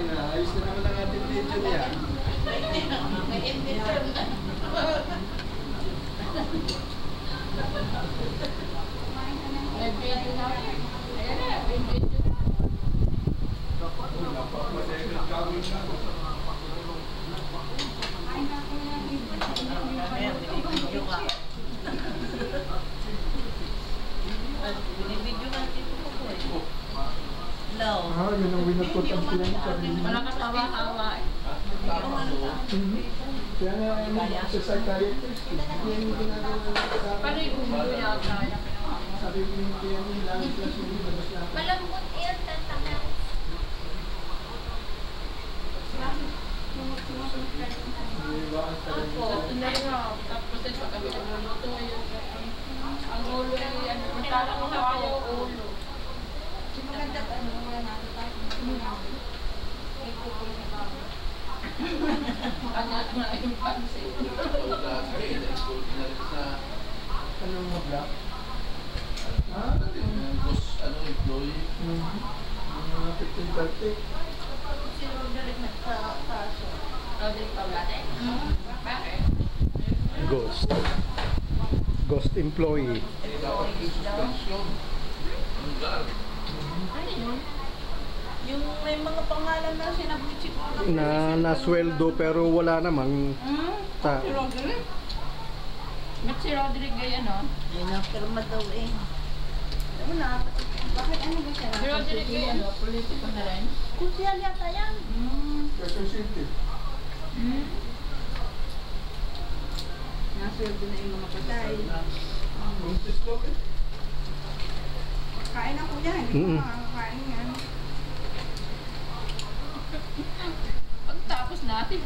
Ayos na naman ang ating video niya. May invitation na. May video na. Ayan na, may video na. Napapasayang gawin siya. Binibidyo ka. Binibidyo ka dito po po eh. Hello. Yun ang winakot ang tiyan sa Wala ka tawa-tawa eh. Kaya nga, sa psychiatrist, yan yung ginagawa sa Paano yung umulo yata? sabi ko yung tiyan yung langit lang sumibabas lang. Malambot yun, tatanggal. Opo, tinarap. Tapos ito kami nagluluto ngayon. Ang ulo ay ano, matala ko sa ayaw ulo. Maganda pa, ano, wala na ito tayo. Kanya na yung pansin. Anong mag-block? Employee. Mga 15-30. Si Roderick nagkakaso. Roderick Pablate? Bakit? Ghost employee. Ano yun? Yung may mga pangalan na sinabi siguro. Na nasweldo pero wala namang ta. Si Roderick? Ba't si Roderick gay ano? Yan ang firma daw eh. Ano na? Bakit ano ba siya? Si Roderick gay ano? Politiko na rin? Kusyal yata yan. Quezon City. Nasweldo na yung mga patay. Buntis ko eh. Kain ako dyan. Hindi ko makakakain yan. Pagtapos natin,